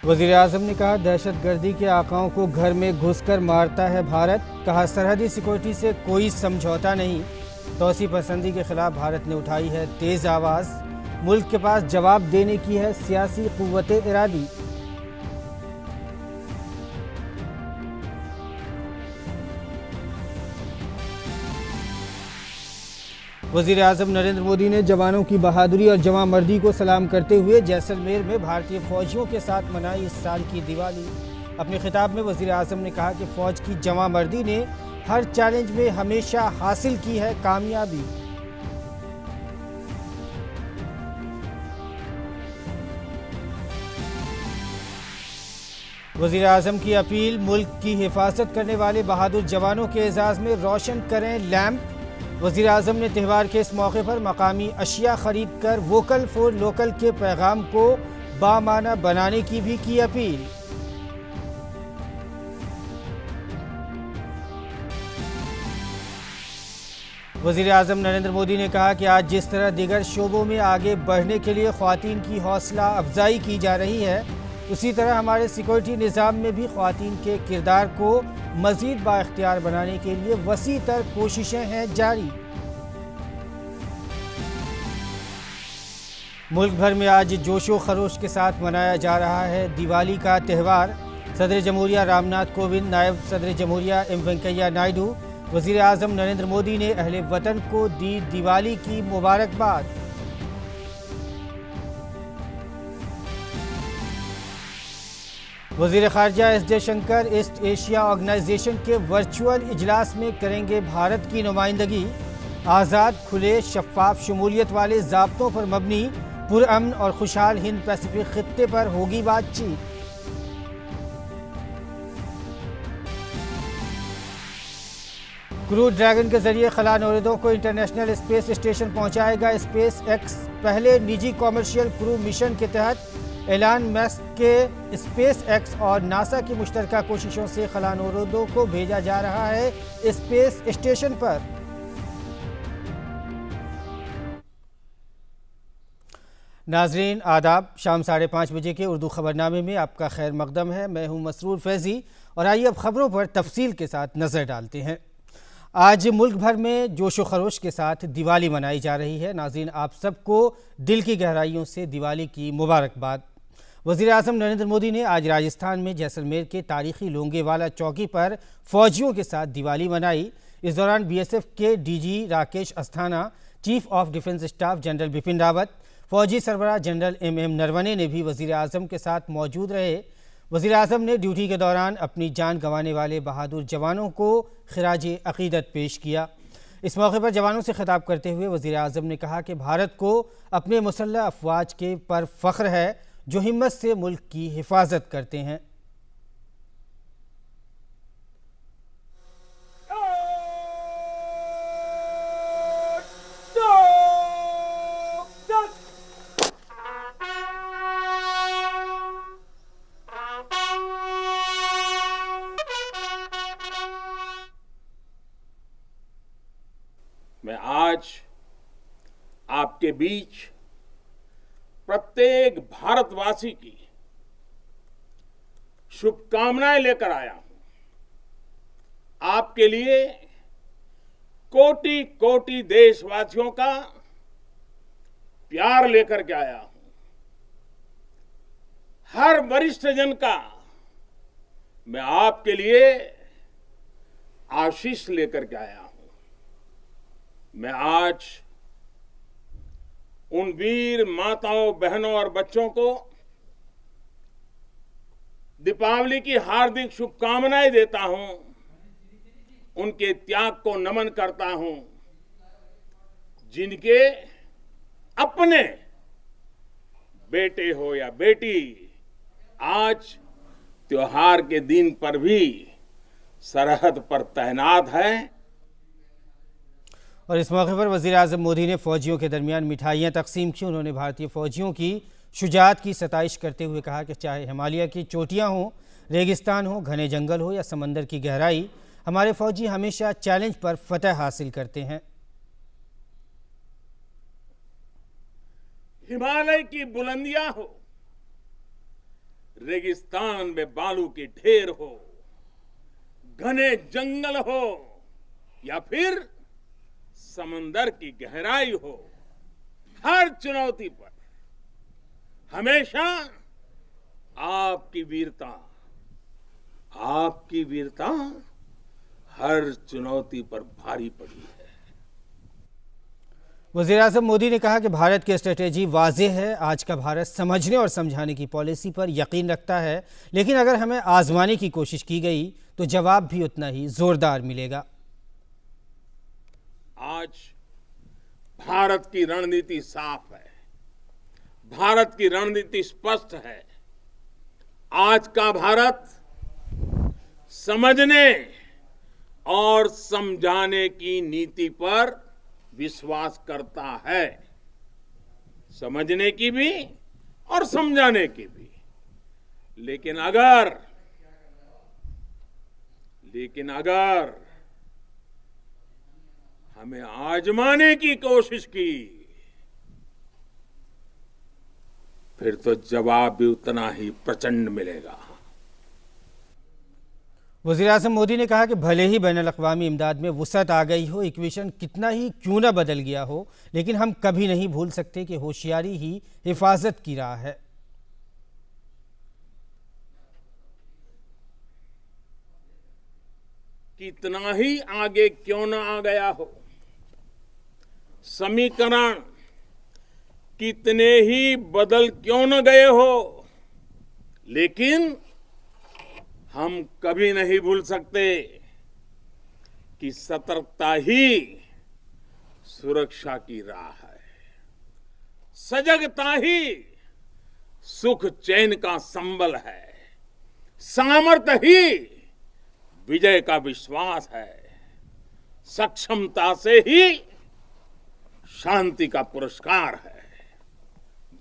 वज़ीर आज़म ने कहा, दहशतगर्दी के आकाओं को घर में घुसकर मारता है भारत। कहा, सरहदी सिक्योरिटी से कोई समझौता नहीं। तौसी पसंदी के खिलाफ भारत ने उठाई है तेज आवाज़। मुल्क के पास जवाब देने की है सियासी कुव्वते इरादी। वज़ीर आज़म नरेंद्र मोदी ने जवानों की बहादुरी और जवां मर्दी को सलाम करते हुए जैसलमेर में भारतीय फौजियों के साथ मनाई इस साल की दिवाली। अपने खिताब में वज़ीर आज़म ने कहा कि फ़ौज की जवां मर्दी ने हर चैलेंज में हमेशा हासिल की है कामयाबी। वज़ीर आज़म की अपील, मुल्क की हिफाजत करने वाले बहादुर जवानों के एजाज़ में रोशन करें लैंप। वज़ीर आज़म ने त्यौहार के इस मौके पर मकामी अशिया खरीद कर वोकल फॉर लोकल के पैगाम को बामाना बनाने की भी की अपील। वज़ीर आज़म नरेंद्र मोदी ने कहा कि आज जिस तरह दीगर शोबों में आगे बढ़ने के लिए ख्वातीन की हौसला अफजाई की जा रही है, उसी तरह हमारे सिक्योरिटी निज़ाम में भी ख्वातीन के किरदार को मज़ीद बाइख्तियार बनाने के लिए वसी तर कोशिशें हैं जारी। मुल्क भर में आज जोशो खरोश के साथ मनाया जा रहा है दिवाली का त्यौहार। सदर जमहूरिया रामनाथ कोविंद, नायब सदर जमहूरिया एम वेंकैया नायडू, वज़ीर आज़म नरेंद्र मोदी ने अहले वतन को दी दिवाली की मुबारकबाद। वज़ीर ख़ारजा S Jaishankar East Asia organisation के वर्चुअल इजलास में करेंगे भारत की नुमाइंदगी। आज़ाद, खुले, शफाफ, शमूलियत वाले ज़ाब्तों पर मबनी पुरअमन और खुशहाल हिंद पैसिफिक खित्ते पर होगी बातचीत। क्रू ड्रैगन के जरिए खला नौरदों को इंटरनेशनल स्पेस स्टेशन पहुंचाएगा स्पेस एक्स। पहले निजी कॉमर्शियल क्रू मिशन के तहत एलान मस्क के स्पेस एक्स और नासा की मुश्तरका कोशिशों से खला नौरदों को भेजा जा रहा है स्पेस स्टेशन पर। नाजरीन आदाब, शाम 5:30 बजे के उर्दू खबरनामे में आपका खैर मकदम है। मैं हूं मसरूर फैज़ी और आइए अब खबरों पर तफसील के साथ नज़र डालते हैं। आज मुल्क भर में जोशो खरोश के साथ दिवाली मनाई जा रही है। नाज़रीन, आप सबको दिल की गहराइयों से दिवाली की मुबारकबाद। वज़ीर आज़म नरेंद्र मोदी ने आज राजस्थान में जैसलमेर के तारीखी लोंगेवाला चौकी पर फौजियों के साथ दिवाली मनाई। इस दौरान BSF के DG Rakesh Asthana, chief of defence staff general Bipin Rawat, फौजी सरबराह जनरल MM नरवणे ने भी वज़ीर आज़म के साथ मौजूद रहे। वज़ीर आज़म ने ड्यूटी के दौरान अपनी जान गंवाने वाले बहादुर जवानों को खिराज अक़ीदत पेश किया। इस मौके पर जवानों से खिताब करते हुए वज़ीर आज़म ने कहा कि भारत को अपने मुसल्लह अफ़वाज के पर फ़ख्र है जो हिम्मत से मुल्क की हिफाजत करते हैं। मैं आज आपके बीच प्रत्येक भारतवासी की शुभकामनाएं लेकर आया हूं। आपके लिए कोटि कोटि देशवासियों का प्यार लेकर के आया हूं। हर वरिष्ठ जन का मैं आपके लिए आशीष लेकर के आया हूं। मैं आज उन वीर माताओं, बहनों और बच्चों को दीपावली की हार्दिक शुभकामनाएं देता हूं। उनके त्याग को नमन करता हूं, जिनके अपने बेटे हो या बेटी आज त्योहार के दिन पर भी सरहद पर तैनात है। और इस मौके पर वज़ीर आज़म मोदी ने फ़ौजियों के दरमियान मिठाइयाँ तकसीम की। उन्होंने भारतीय फ़ौजियों की शुजाअत की सताइश करते हुए कहा कि चाहे हिमालय की चोटियाँ हों, रेगिस्तान हो, घने जंगल हो या समंदर की गहराई, हमारे फ़ौजी हमेशा चैलेंज पर फतह हासिल करते हैं। हिमालय की बुलंदियां हो रेगिस्तान में बालू के ढेर हो, घने जंगल हो या फिर समंदर की गहराई हो, हर चुनौती पर हमेशा आपकी वीरता हर चुनौती पर भारी पड़ी है। वज़ीर-ए-आज़म मोदी ने कहा कि भारत की स्ट्रेटेजी वाज़ेह है। आज का भारत समझने और समझाने की पॉलिसी पर यकीन रखता है, लेकिन अगर हमें आजमाने की कोशिश की गई तो जवाब भी उतना ही जोरदार मिलेगा। आज भारत की रणनीति साफ है, भारत की रणनीति स्पष्ट है। आज का भारत समझने और समझाने की नीति पर विश्वास करता है, समझने की भी और समझाने की भी। लेकिन अगर हमें आजमाने की कोशिश की फिर तो जवाब भी उतना ही प्रचंड मिलेगा। वज़ीर-ए-आज़म मोदी ने कहा कि भले ही बैनुल-अक़वामी इमदाद में वुसअत आ गई हो, इक्वेशन कितना ही क्यों न बदल गया हो, लेकिन हम कभी नहीं भूल सकते कि होशियारी ही हिफाजत की राह है। कितना ही आगे क्यों न आ गया हो, समीकरण कितने ही बदल क्यों न गए हो, लेकिन हम कभी नहीं भूल सकते कि सतर्कता ही सुरक्षा की राह है, सजगता ही सुख चैन का संबल है, सामर्थ्य ही विजय का विश्वास है, सक्षमता से ही शांति का पुरस्कार है।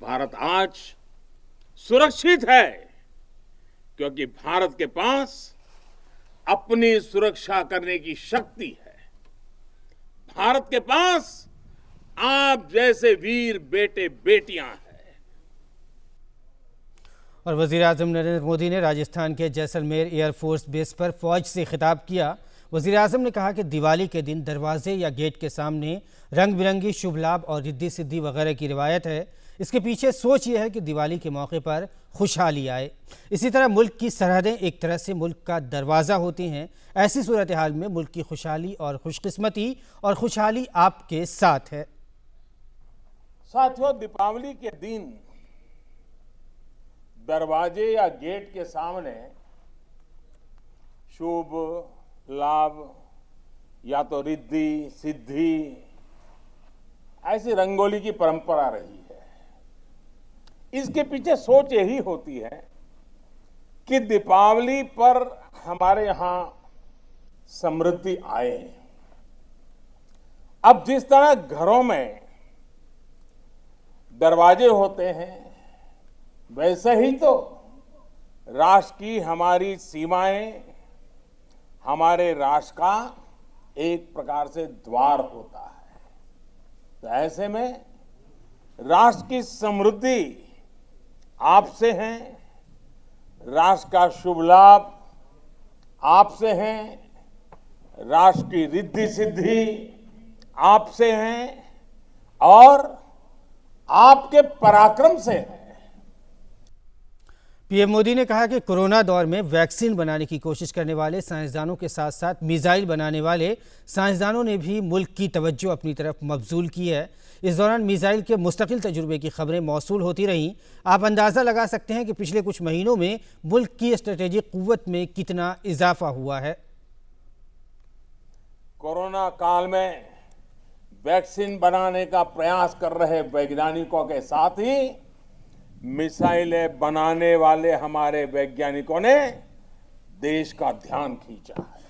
भारत आज सुरक्षित है क्योंकि भारत के पास अपनी सुरक्षा करने की शक्ति है। भारत के पास आप जैसे वीर बेटे बेटियां हैं। और वज़ीर-ए-आज़म नरेंद्र मोदी ने राजस्थान के जैसलमेर एयरफोर्स बेस पर फौज से खिताब किया। वज़ीर-ए-आज़म ने कहा कि दिवाली के दिन दरवाजे या गेट के सामने रंग बिरंगी शुभ लाभ और रिद्धी सिद्धि वगैरह की रिवायत है। इसके पीछे सोच यह है कि दिवाली के मौके पर खुशहाली आए। इसी तरह मुल्क की सरहदें एक तरह से मुल्क का दरवाज़ा होती हैं। ऐसी सूरत हाल में मुल्क की खुशहाली और खुशकिस्मती और खुशहाली आपके साथ है। साथियों, दीपावली के दिन दरवाजे या गेट के सामने शुभ लाभ या तो रिद्धि सिद्धि ऐसी रंगोली की परंपरा रही है। इसके पीछे सोच यही होती है कि दीपावली पर हमारे यहां समृद्धि आए। अब जिस तरह घरों में दरवाजे होते हैं, वैसे ही तो राष्ट्र की हमारी सीमाएं हमारे राष्ट्र का एक प्रकार से द्वार होता है। तो ऐसे में राष्ट्र की समृद्धि आपसे है, राष्ट्र का शुभ लाभ आपसे है, राष्ट्र की रिद्धि सिद्धि आपसे है और आपके पराक्रम से है। पीएम मोदी ने कहा कि कोरोना दौर में वैक्सीन बनाने की कोशिश करने वाले साइंसदानों के साथ साथ मिसाइल बनाने वाले साइंसदानों ने भी मुल्क की तवज्जो अपनी तरफ मबजूल की है। इस दौरान मिसाइल के मुस्तकिल तजुर्बे की खबरें मौसूल होती रहीं। आप अंदाज़ा लगा सकते हैं कि पिछले कुछ महीनों में मुल्क की स्ट्रेटेजिक कुव्वत में कितना इजाफा हुआ है। कोरोना काल में वैक्सीन बनाने का प्रयास कर रहे वैज्ञानिकों के साथ ही मिसाइलें बनाने वाले हमारे वैज्ञानिकों ने देश का ध्यान खींचा है।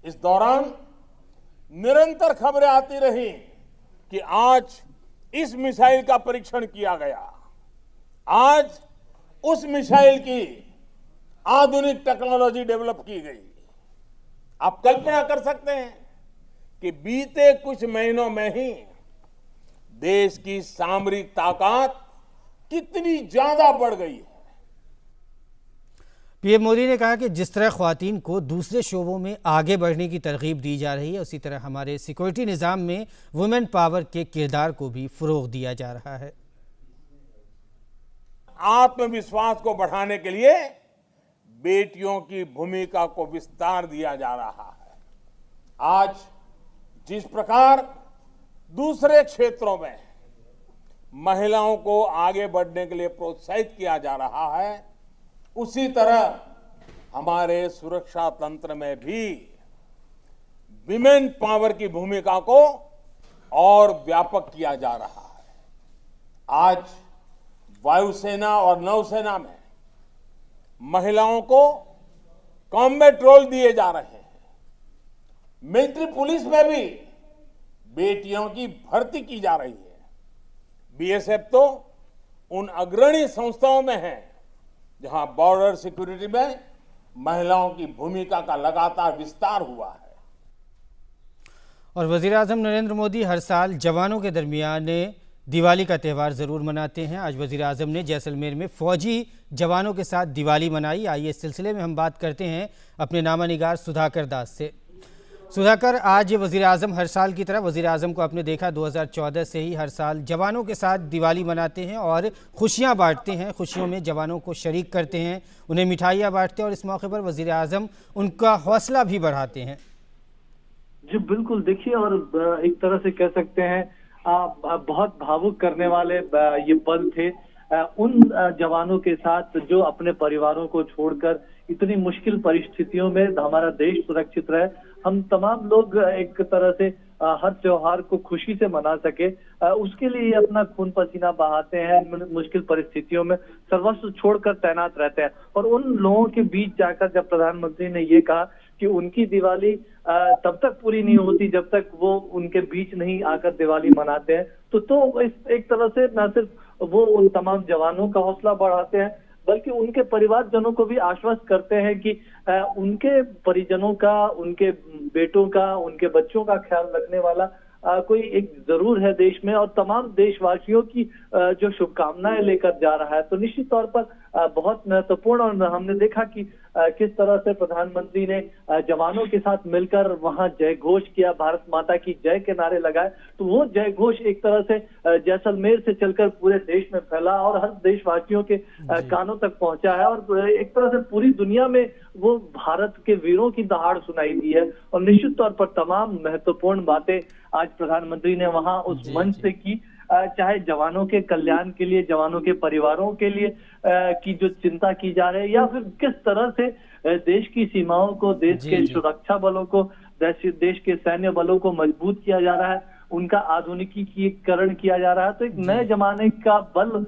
इस दौरान निरंतर खबरें आती रही कि आज इस मिसाइल का परीक्षण किया गया, आज उस मिसाइल की आधुनिक टेक्नोलॉजी डेवलप की गई। आप कल्पना कर सकते हैं कि बीते कुछ महीनों में ही देश की सामरिक ताकत कितनी ज्यादा बढ़ गई है। पीएम मोदी ने कहा कि जिस तरह ख्वातीन को दूसरे शोबों में आगे बढ़ने की तरगीब दी जा रही है, उसी तरह हमारे सिक्योरिटी निज़ाम में वुमेन पावर के किरदार को भी फ़रोग़ दिया जा रहा है। आत्मविश्वास को बढ़ाने के लिए बेटियों की भूमिका को विस्तार दिया जा रहा है। आज जिस प्रकार दूसरे क्षेत्रों में महिलाओं को आगे बढ़ने के लिए प्रोत्साहित किया जा रहा है, उसी तरह हमारे सुरक्षा तंत्र में भी विमेन पावर की भूमिका को और व्यापक किया जा रहा है। आज वायुसेना और नौसेना में महिलाओं को कॉम्बैट रोल दिए जा रहे हैं। मिलिट्री पुलिस में भी बेटियों की भर्ती की जा रही है। बीएसएफ तो उन अग्रणी संस्थाओं में है जहां बॉर्डर सिक्योरिटी में महिलाओं की भूमिका का लगातार विस्तार हुआ है। और वज़ीर-ए-आज़म नरेंद्र मोदी हर साल जवानों के दरमियान दिवाली का त्यौहार ज़रूर मनाते हैं। आज वज़ीर-ए-आज़म ने जैसलमेर में फ़ौजी जवानों के साथ दिवाली मनाई। आइए इस सिलसिले में हम बात करते हैं अपने नामानिगार सुधाकर दास से। सुधाकर, आज वज़ीर-ए-आज़म हर साल की तरह वज़ीर-ए-आज़म को आपने देखा 2014 से ही हर साल जवानों के साथ दिवाली मनाते हैं और खुशियां बांटते हैं, खुशियों में जवानों को शरीक करते हैं, उन्हें मिठाइयां बांटते हैं और इस मौके पर वज़ीर-ए-आज़म उनका हौसला भी बढ़ाते हैं। जी बिल्कुल, देखिए, और एक तरह से कह सकते हैं बहुत भावुक करने वाले ये पल थे उन जवानों के साथ जो अपने परिवारों को छोड़कर इतनी मुश्किल परिस्थितियों में हमारा देश सुरक्षित रहे। हम तमाम लोग एक तरह से हर त्योहार को खुशी से मना सके, उसके लिए अपना खून पसीना बहाते हैं, मुश्किल परिस्थितियों में सर्वस्व छोड़कर तैनात रहते हैं। और उन लोगों के बीच जाकर जब प्रधानमंत्री ने ये कहा कि उनकी दिवाली तब तक पूरी नहीं होती जब तक वो उनके बीच नहीं आकर दिवाली मनाते हैं, तो इस एक तरह से न सिर्फ वो उन तमाम जवानों का हौसला बढ़ाते हैं बल्कि उनके परिवारजनों को भी आश्वस्त करते हैं कि उनके परिजनों का, उनके बेटों का, उनके बच्चों का ख्याल रखने वाला कोई एक जरूर है देश में, और तमाम देशवासियों की जो शुभकामनाएं लेकर जा रहा है। तो निश्चित तौर पर बहुत महत्वपूर्ण, और हमने देखा कि किस तरह से प्रधानमंत्री ने जवानों के साथ मिलकर वहां जय घोष किया, भारत माता की जय के नारे लगाए। तो वो जय घोष एक तरह से जैसलमेर से चलकर पूरे देश में फैला और हर देशवासियों के कानों तक पहुंचा है, और एक तरह से पूरी दुनिया में वो भारत के वीरों की दहाड़ सुनाई दी है। और निश्चित तौर पर तमाम महत्वपूर्ण बातें आज प्रधानमंत्री ने वहां उस मंच से की, चाहे जवानों के कल्याण के लिए, जवानों के परिवारों के लिए की जो चिंता की जा रही है, या फिर किस तरह से देश की सीमाओं को, देश के सुरक्षा बलों को, देश के सैन्य बलों को मजबूत किया जा रहा है, उनका आधुनिकीकरण किया जा रहा है। तो एक नए जमाने का बल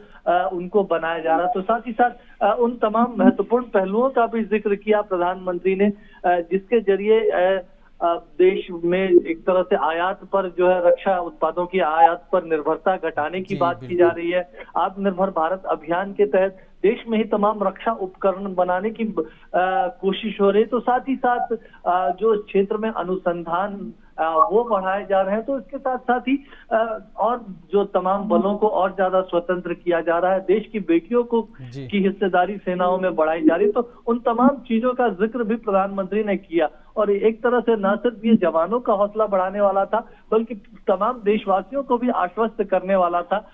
उनको बनाया जा रहा है। तो साथ ही साथ उन तमाम महत्वपूर्ण पहलुओं का भी जिक्र किया प्रधानमंत्री ने, जिसके जरिए देश में एक तरह से आयात पर जो है, रक्षा उत्पादों की आयात पर निर्भरता घटाने की बात की जा रही है। आत्मनिर्भर भारत अभियान के तहत देश में ही तमाम रक्षा उपकरण बनाने की कोशिश हो रही है। तो साथ ही साथ जो क्षेत्र में अनुसंधान वो बढ़ाए जा रहे हैं। तो इसके साथ साथ ही और जो तमाम बलों को और ज्यादा स्वतंत्र किया जा रहा है, देश की बेटियों को की हिस्सेदारी सेनाओं में बढ़ाई जा रही है। तो उन तमाम चीजों का जिक्र भी प्रधानमंत्री ने किया, और एक तरह से न सिर्फ ये जवानों का हौसला बढ़ाने वाला था बल्कि तमाम देशवासियों को भी आश्वस्त करने वाला था।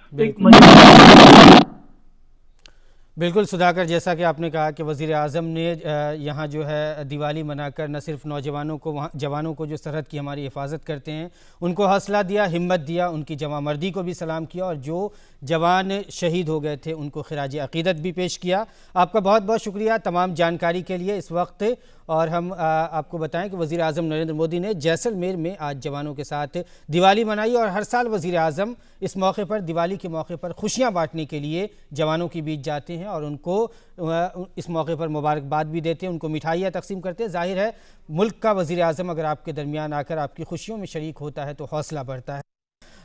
बिल्कुल सुधाकर, जैसा कि आपने कहा कि वज़ीर-ए-आज़म ने यहाँ जो है दिवाली मनाकर न सिर्फ नौजवानों को, वहाँ जवानों को जो सरहद की हमारी हिफाजत करते हैं उनको हौसला दिया, हिम्मत दिया, उनकी जवामर्दी को भी सलाम किया, और जो जवान शहीद हो गए थे उनको खिराज अक़ीदत भी पेश किया। आपका बहुत बहुत शुक्रिया तमाम जानकारी के लिए इस वक्त। और हम आपको बताएं कि वज़ीर-ए-आज़म नरेंद्र मोदी ने जैसलमेर में आज जवानों के साथ दिवाली मनाई, और हर साल वज़ीर-ए-आज़म इस मौके पर, दिवाली के मौके पर खुशियां बांटने के लिए जवानों के बीच जाते हैं और उनको इस मौके पर मुबारकबाद भी देते हैं, उनको मिठाइयाँ तकसीम करते हैं। जाहिर है मुल्क का वज़ीर-ए-आज़म अगर आपके दरमियान आकर आपकी खुशियों में शरीक होता है तो हौसला बढ़ता है।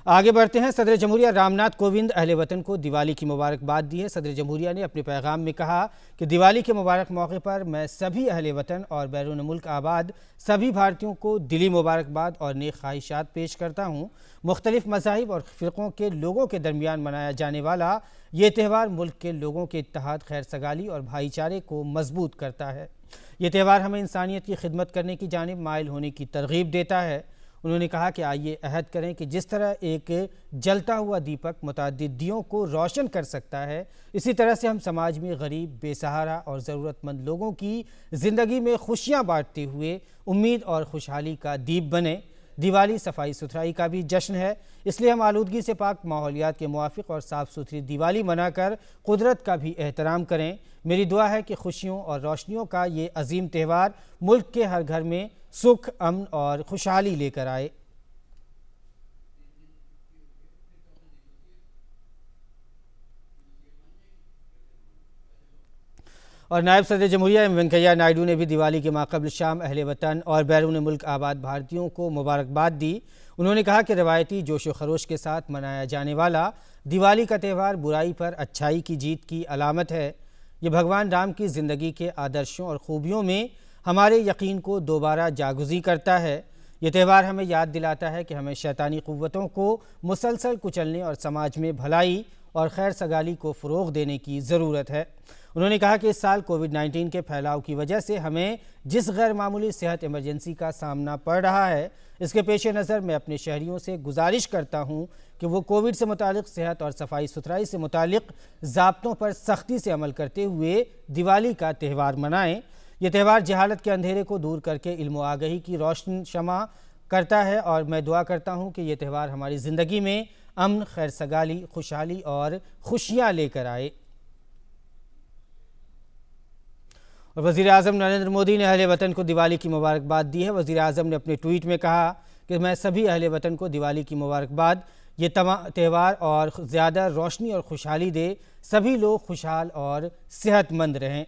आगे बढ़ते हैं। सदर जमहूरिया रामनाथ कोविंद अहले वतन को दिवाली की मुबारकबाद दी है। सदर जमहूरिया ने अपने पैगाम में कहा कि दिवाली के मुबारक मौके पर मैं सभी अहले वतन और बैरून मुल्क आबाद सभी भारतीयों को दिली मुबारकबाद और नेक ख्वाहिशात पेश करता हूँ। मुख्तलिफ मज़ाहिब और फ़िरक़ों के लोगों के दरमियान मनाया जाने वाला ये त्यौहार मुल्क के लोगों के इत्तेहाद, खैर सगाली और भाईचारे को मजबूत करता है। ये त्यौहार हमें इंसानियत की खिदमत करने की जानिब माइल होने की तरगीब देता है। उन्होंने कहा कि आइए अहद करें कि जिस तरह एक जलता हुआ दीपक मुतअद्दिद दियों को रोशन कर सकता है, इसी तरह से हम समाज में गरीब, बेसहारा और ज़रूरतमंद लोगों की ज़िंदगी में खुशियाँ बांटते हुए उम्मीद और खुशहाली का दीप बने। दिवाली सफाई सुथराई का भी जश्न है, इसलिए हम आलूदगी से पाक माहौलियात के मुवाफिक और साफ़ सुथरी दिवाली मनाकर कुदरत का भी एहतराम करें। मेरी दुआ है कि खुशियों और रोशनियों का ये अजीम त्यौहार मुल्क के हर घर में सुख, अमन और खुशहाली लेकर आए। और नायब सदर जमहूरिया एम वेंकैया नायडू ने भी दिवाली के माक़बल शाम अहले वतन और बैरून मुल्क आबाद भारतीयों को मुबारकबाद दी। उन्होंने कहा कि रवायती जोश व खरोश के साथ मनाया जाने वाला दिवाली का त्यौहार बुराई पर अच्छाई की जीत की अलामत है। ये भगवान राम की ज़िंदगी के आदर्शों और खूबियों में हमारे यकीन को दोबारा जागुज़ी करता है। ये त्यौहार हमें याद दिलाता है कि हमें शैतानी क़ुव्वतों को मुसलसल कुचलने और समाज में भलाई और खैर सगाली को फ़रोग़ देने की ज़रूरत है। उन्होंने कहा कि इस साल कोविड-19 के फैलाव की वजह से हमें जिस गैर मामूली सेहत इमरजेंसी का सामना पड़ रहा है, इसके पेश नज़र मैं अपने शहरियों से गुजारिश करता हूँ कि वो कोविड से मुतालिक सेहत और सफाई सुथराई से मुतालिक ज़ाब्तों पर सख्ती से अमल करते हुए दिवाली का त्यौहार मनाएँ। ये त्यौहार जहालत के अंधेरे को दूर करके इल्म व आगही की रोशन शमा करता है और मैं दुआ करता हूँ कि ये त्यौहार हमारी ज़िंदगी में अमन, खैर सगाली, खुशहाली और खुशियाँ लेकर आए। और वज़ीर आज़म नरेंद्र मोदी ने अहले वतन को दिवाली की मुबारकबाद दी है। वज़ीर आज़म ने अपने ट्वीट में कहा कि मैं सभी अहले वतन को दिवाली की मुबारकबाद, ये त्यौहार और ज़्यादा रोशनी और खुशहाली दे, सभी लोग खुशहाल और सेहतमंद रहें।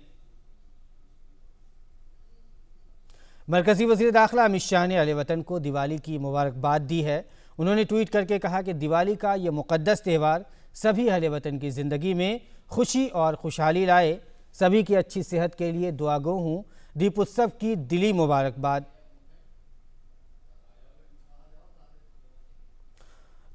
मरकज़ी वज़ीर दाखिला अमित शाह ने अहले वतन को दिवाली की मुबारकबाद दी है। उन्होंने ट्वीट करके कहा कि दिवाली का ये मुक़द्दस त्यौहार सभी अहले वतन की ज़िंदगी में खुशी और खुशहाली लाए। सभी की अच्छी सेहत के लिए दुआगो हूँ। दीपोत्सव की दिली मुबारकबाद।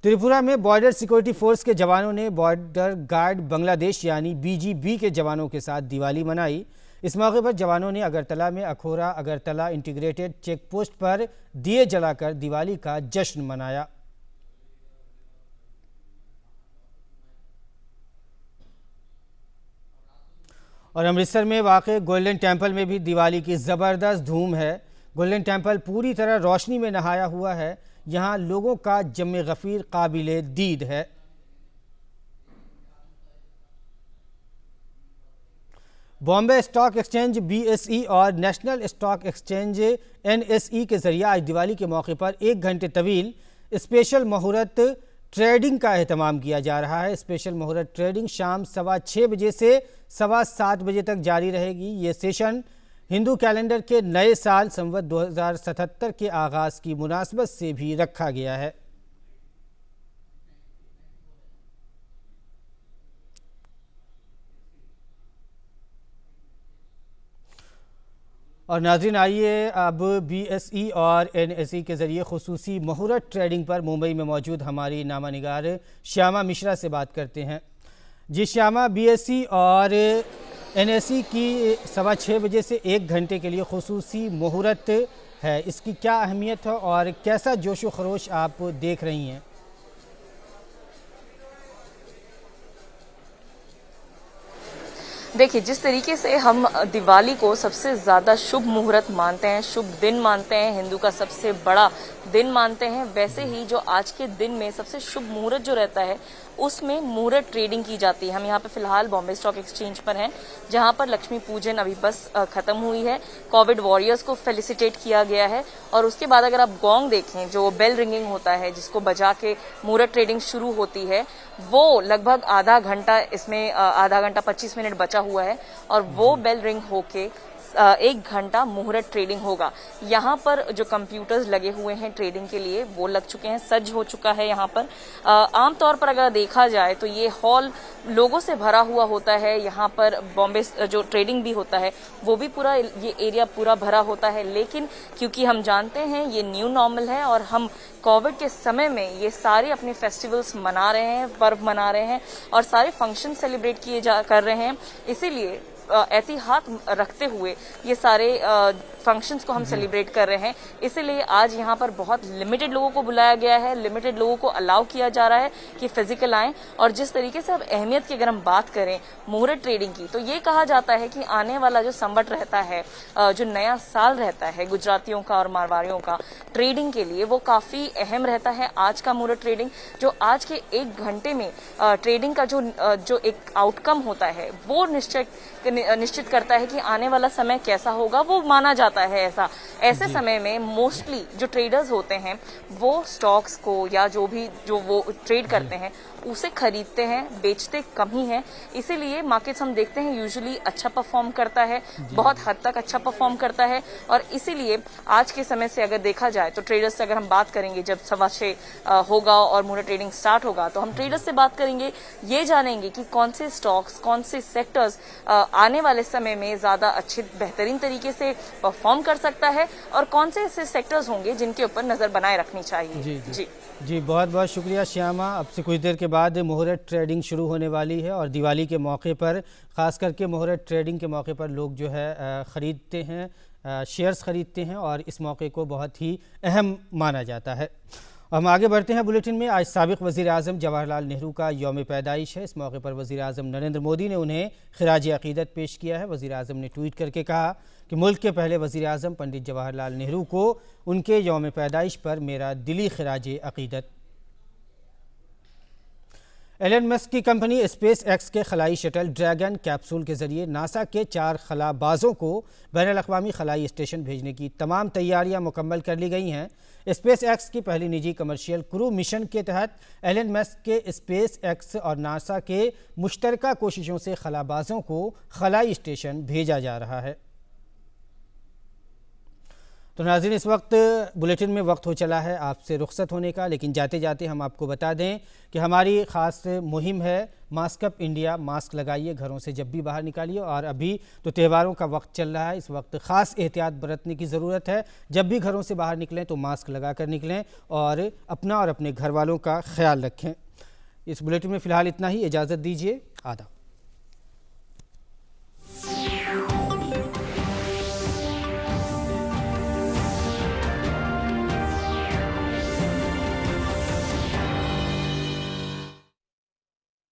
त्रिपुरा में बॉर्डर सिक्योरिटी फोर्स के जवानों ने बॉर्डर गार्ड बांग्लादेश यानी BGB के जवानों के साथ दिवाली मनाई। इस मौके पर जवानों ने अगरतला में Akhaura Agartala integrated check post पर दिए जलाकर दिवाली का जश्न मनाया। और अमृतसर में वाक़े गोल्डन टेम्पल में भी दिवाली की ज़बरदस्त धूम है। गोल्डन टेम्पल पूरी तरह रोशनी में नहाया हुआ है। यहाँ लोगों का जम गफ़ीर काबिले दीद है। बॉम्बे स्टॉक एक्सचेंज BSE और नेशनल स्टॉक एक्सचेंज NSE के ज़रिए आज दिवाली के मौके पर 1 घंटे तवील स्पेशल मुहूर्त ट्रेडिंग का एहतमाम किया जा रहा है। स्पेशल मुहूर्त ट्रेडिंग शाम 6:15 बजे से 7:15 बजे तक जारी रहेगी। ये सेशन हिंदू कैलेंडर के नए साल संवत 2077 के आगाज़ की मुनासबत से भी रखा गया है। और नाज़रीन, आइए अब BSE और NSE के ज़रिए खुसूसी मुहूर्त ट्रेडिंग पर मुंबई में मौजूद हमारी नामा निगार श्यामा मिश्रा से बात करते हैं। जी श्यामा, BSE और NSE की 6:15 बजे से 1 घंटे के लिए खुसूसी मुहूर्त है, इसकी क्या अहमियत है और कैसा जोश व खरोश आप देख रही हैं? देखिए, जिस तरीके से हम दिवाली को सबसे ज़्यादा शुभ मुहूर्त मानते हैं, शुभ दिन मानते हैं, हिंदू का सबसे बड़ा दिन मानते हैं, वैसे ही जो आज के दिन में सबसे शुभ मुहूर्त जो रहता है उसमें मुहूर्त ट्रेडिंग की जाती है। हम यहाँ पे फिलहाल बॉम्बे स्टॉक एक्सचेंज पर हैं, जहाँ पर लक्ष्मी पूजन अभी बस खत्म हुई है। कोविड वॉरियर्स को फेलिसिटेट किया गया है और उसके बाद अगर आप गोंग देखें, जो बेल रिंगिंग होता है जिसको बजा के मुहूर्त ट्रेडिंग शुरू होती है, वो लगभग आधा घंटा, इसमें आधा घंटा 25 मिनट बचा हुआ है और वो बेल रिंग होके 1 घंटा मुहूर्त ट्रेडिंग होगा। यहाँ पर जो कंप्यूटर्स लगे हुए हैं ट्रेडिंग के लिए वो लग चुके हैं, सज्ज हो चुका है। यहाँ पर आमतौर पर अगर देखा जाए तो ये हॉल लोगों से भरा हुआ होता है। यहाँ पर बॉम्बे जो ट्रेडिंग भी होता है वो भी पूरा ये एरिया पूरा भरा होता है, लेकिन क्योंकि हम जानते हैं ये न्यू नॉर्मल है और हम कोविड के समय में ये सारे अपने फेस्टिवल्स मना रहे हैं, पर्व मना रहे हैं और सारे फंक्शन सेलिब्रेट कर रहे हैं, इसीलिए एहतियात रखते हुए ये सारे फंक्शंस को हम सेलिब्रेट कर रहे हैं। इसीलिए आज यहाँ पर बहुत लिमिटेड लोगों को बुलाया गया है, लिमिटेड लोगों को अलाउ किया जा रहा है कि फिजिकल आएं। और जिस तरीके से अब अहमियत की अगर हम बात करें मुहूर्त ट्रेडिंग की, तो ये कहा जाता है कि आने वाला जो संवत रहता है, जो नया साल रहता है गुजरातियों का और मारवाड़ियों का, ट्रेडिंग के लिए वो काफी अहम रहता है। आज का मुहूर्त ट्रेडिंग जो आज के 1 घंटे में ट्रेडिंग का जो एक आउटकम होता है वो निश्चित करता है कि आने वाला समय कैसा होगा, वो माना जाता है ऐसा। ऐसे समय में मोस्टली जो ट्रेडर्स होते हैं वो स्टॉक्स को या जो वो ट्रेड करते हैं उसे खरीदते हैं, बेचते कम ही हैं। इसीलिए मार्केट्स हम देखते हैं यूजुअली अच्छा परफॉर्म करता है, बहुत हद तक अच्छा परफॉर्म करता है। और इसीलिए आज के समय से अगर देखा जाए तो ट्रेडर्स से अगर हम बात करेंगे, जब 6:15 होगा और मुहूर्त ट्रेडिंग स्टार्ट होगा तो हम ट्रेडर्स से बात करेंगे, ये जानेंगे कि कौन से स्टॉक्स, कौन से सेक्टर्स आने वाले समय में ज्यादा अच्छे बेहतरीन तरीके से परफॉर्म कर सकता है और कौन से ऐसे सेक्टर्स होंगे जिनके ऊपर नजर बनाए रखनी चाहिए। जी बहुत बहुत शुक्रिया श्यामा। अब से कुछ देर के बाद मुहूर्त ट्रेडिंग शुरू होने वाली है और दिवाली के मौके पर, ख़ास करके मुहूर्त ट्रेडिंग के मौके पर लोग जो है ख़रीदते हैं, शेयर्स ख़रीदते हैं और इस मौके को बहुत ही अहम माना जाता है। हम आगे बढ़ते हैं बुलेटिन में। आज साबिक़ वज़ीर आज़म जवाहरलाल नेहरू का यौम पैदाइश है। इस मौके पर वज़ीर आज़म नरेंद्र मोदी ने उन्हें खिराज अक़ीदत पेश किया है। वज़ीर आज़म ने ट्वीट करके कहा कि मुल्क के पहले वज़ीर आज़म पंडित जवाहरलाल नेहरू को उनके यौम पैदाइश पर मेरा दिली खिराज अक़ीदत। एलन मस्क की कंपनी स्पेस एक्स के खलाई शटल ड्रैगन कैप्सूल के ज़रिए नासा के 4 खलाबाजों को बैनुल-अक़वामी खलाई स्टेशन भेजने की तमाम तैयारियां मुकम्मल कर ली गई हैं। स्पेस एक्स की पहली निजी कमर्शियल क्रू मिशन के तहत एलन मस्क के स्पेस एक्स और नासा के मुश्तरका कोशिशों से खलाबाजों को खलाई स्टेशन भेजा जा रहा है। तो नाज़रीन, इस वक्त बुलेटिन में वक्त हो चला है आपसे रुखसत होने का, लेकिन जाते जाते हम आपको बता दें कि हमारी ख़ास मुहिम है मास्क अप इंडिया। मास्क लगाइए, घरों से जब भी बाहर निकालिए। और अभी तो त्योहारों का वक्त चल रहा है, इस वक्त ख़ास एहतियात बरतने की ज़रूरत है। जब भी घरों से बाहर निकलें तो मास्क लगा कर निकलें और अपना और अपने घर वालों का ख्याल रखें। इस बुलेटिन में फ़िलहाल इतना ही। इजाज़त दीजिए। आदाब।